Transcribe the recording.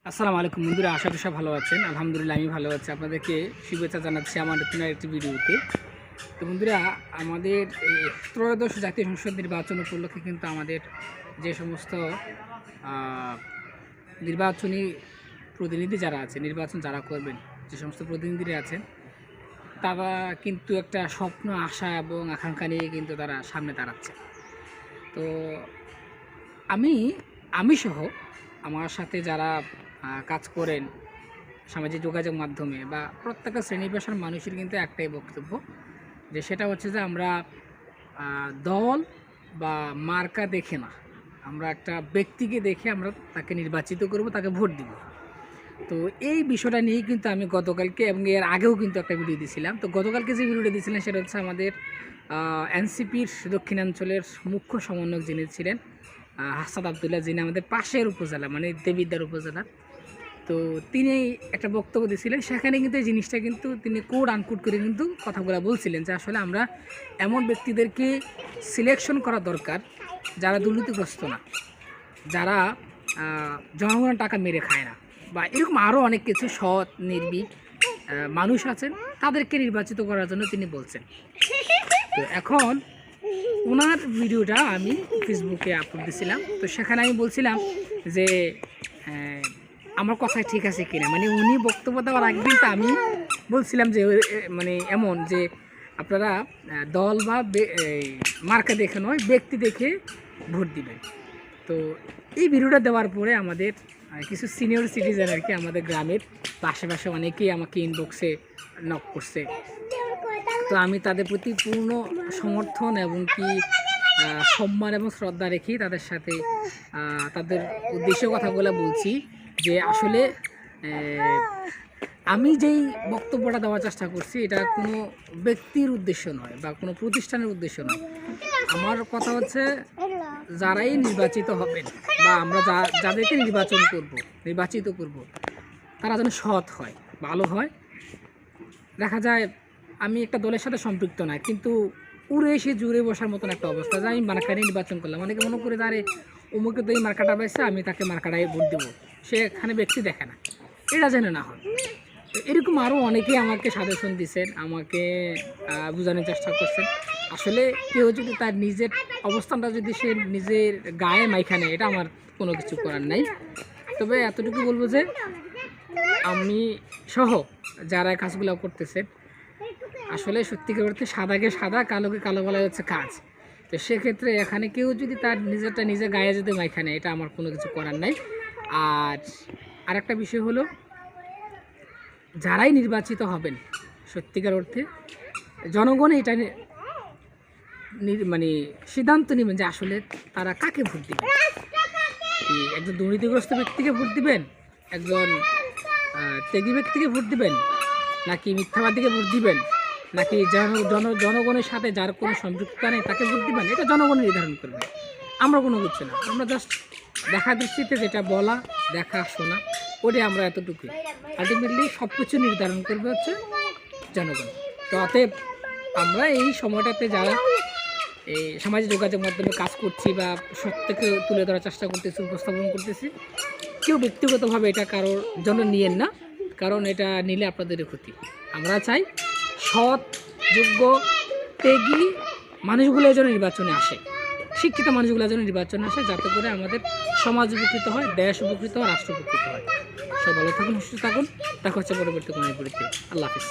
আসসালামু আলাইকুম বন্ধুরা, আশা করি সব ভালো আছেন। আলহামদুলিল্লাহ আমি ভালো আছি। আপনাদেরকে শুভেচ্ছা জানাচ্ছি আমার নতুন একটি ভিডিওতে। তো বন্ধুরা, আমাদের এই ত্রয়োদশ জাতীয় সংসদ নির্বাচন উপলক্ষে কিন্তু আমাদের যে সমস্ত নির্বাচনী প্রতিনিধি যারা আছে, নির্বাচন যারা করবেন, যে সমস্ত প্রতিনিধিরা আছেন, তারা কিন্তু একটা স্বপ্ন, আশা এবং আকাঙ্ক্ষা নিয়ে কিন্তু তারা সামনে দাঁড়াচ্ছে। তো আমি সহ আমার সাথে যারা কাজ করেন সামাজিক যোগাযোগ মাধ্যমে বা প্রত্যেকটা শ্রেণী পেশার মানুষের কিন্তু একটাই বক্তব্য, যে সেটা হচ্ছে যে আমরা দল বা মার্কা দেখে না, আমরা একটা ব্যক্তিকে দেখে আমরা তাকে নির্বাচিত করব, তাকে ভোট দিব। তো এই বিষয়টা নিয়েই কিন্তু আমি গতকালকে এবং এর আগেও কিন্তু একটা ভিডিও দিয়েছিলাম। তো গতকালকে যে ভিডিওটা দিয়েছিলেন সেটা হচ্ছে আমাদের এনসিপির দক্ষিণাঞ্চলের মুখ্য সমন্বয়ক যিনি ছিলেন হাসান আবদুল্লাহ, যিনি আমাদের পাশের উপজেলা মানে দেবিদ্বার উপজেলার। তো তিনি একটা বক্তব্য দিয়েছিলেন, সেখানে কিন্তু এই জিনিসটা কিন্তু তিনি কোড আনকোড করে কিন্তু কথাগুলো বলছিলেন যে আসলে আমরা এমন ব্যক্তিদেরকে সিলেকশন করা দরকার যারা দুর্নীতিগ্রস্ত না, যারা জনগণের টাকা মেরে খায় না, বা এরকম আরও অনেক কিছু সৎ নির্ভীক মানুষ আছেন, তাদেরকে নির্বাচিত করার জন্য তিনি বলছেন। তো এখন ওনার ভিডিওটা আমি ফেসবুকে আপলোড দিয়েছিলাম। তো সেখানে আমি বলছিলাম যে আমার কথা ঠিক আছে কিনা, মানে উনি বক্তব্য দেওয়ার একদিন তো আমি বলছিলাম যে মানে এমন যে আপনারা দল বা মার্কা দেখে নয়, ব্যক্তি দেখে ভোট দিবেন। তো এই ভিডিওটা দেওয়ার পরে আমাদের কিছু সিনিয়র সিটিজেন আর কি, আমাদের গ্রামের আশেপাশে অনেকেই আমাকে ইনবক্সে নক করছে। তো আমি তাদের প্রতি পূর্ণ সমর্থন এবং কি সম্মান এবং শ্রদ্ধা রেখেই তাদের সাথে তাদের উদ্দেশ্যে কথাগুলো বলছি যে আসলে আমি যেই বক্তব্যটা দেওয়ার চেষ্টা করছি এটা কোনো ব্যক্তির উদ্দেশ্য নয় বা কোনো প্রতিষ্ঠানের উদ্দেশ্য নয়। আমার কথা হচ্ছে যারাই নির্বাচিত হবেন বা আমরা যাদেরকে নির্বাচিত করব তারা যেন সৎ হয়, ভালো হয়। দেখা যায় আমি একটা দলের সাথে সম্পৃক্ত না, কিন্তু উড়ে এসে জুড়ে বসার মতন একটা অবস্থা, যে আমি মার্কা নির্বাচন করলাম, অনেকে মনে করে আরে অমুকে তো এই মার্কাটা পাইছে, আমি তাকে মার্কাটাই ভোট দেবো, সে এখানে ব্যক্তি দেখে না, এটা যেন না হয়। এরকম আরও অনেকেই আমাকে সাজেশন দিচ্ছেন, আমাকে বোঝানোর চেষ্টা করছেন। আসলে কেউ যদি তার নিজের অবস্থানটা যদি সে নিজের গায়ে মাইখানে, এটা আমার কোনো কিছু করার নাই। তবে এতটুকু বলবো যে আমি সহ যারা কাজগুলো করতেছেন আসলে সত্যিকার অর্থে সাদাকে সাদা, কালোকে কালো বলা হচ্ছে কাজ। তো সেক্ষেত্রে এখানে কেউ যদি তার নিজেরটা নিজে গায়ে যদি মাইখা নেয়, এটা আমার কোনো কিছু করার নাই। আর আরেকটা বিষয় হলো, যারাই নির্বাচিত হবেন সত্যিকার অর্থে জনগণ এটা মানে সিদ্ধান্ত নেবেন যে আসলে তারা কাকে ভোট দিবেন। একজন দুর্নীতিগ্রস্ত ব্যক্তিকে ভোট দিবেন, একজন ত্যাগী ব্যক্তিকে ভোট দিবেন, নাকি মিথ্যাবাদীকে ভোট দিবেন, নাকি জনগণের সাথে যার কোনো সম্পৃক্ততা নেই তাকে ভোট দিবেন, এটা জনগণ নির্ধারণ করবে। আমরা কোনো কিছু না, আমরা জাস্ট দেখা দৃষ্টিতে যেটা বলা, দেখা শোনা, ওটাই আমরা এতটুকুই। আলটিমেটলি সব কিছু নির্ধারণ করবে হচ্ছে জনগণ। তো অতএব আমরা এই সময়টাতে যারা এই সামাজিক যোগাযোগ মাধ্যমে কাজ করছি বা সত্যকে তুলে ধরার চেষ্টা করতেছি, উপস্থাপন করতেছি, কেউ ব্যক্তিগতভাবে এটা কারোর জন্য নিয়েন না, কারণ এটা নিলে আপনাদেরই ক্ষতি। আমরা চাই সৎ, যোগ্য, ত্যাগী মানুষগুলো যেন নির্বাচনে আসে, শিক্ষিত মানুষগুলো যেন নির্বাচনে আসে, যাতে করে আমাদের সমাজ উপকৃত হয়, দেশ উপকৃত হয়, রাষ্ট্র উপকৃত হয়। সব ভালো থাকুন, সুস্থ থাকুন। দেখা হচ্ছে পরবর্তী কোনো ভিডিওতে। আল্লাহ হাফিজ।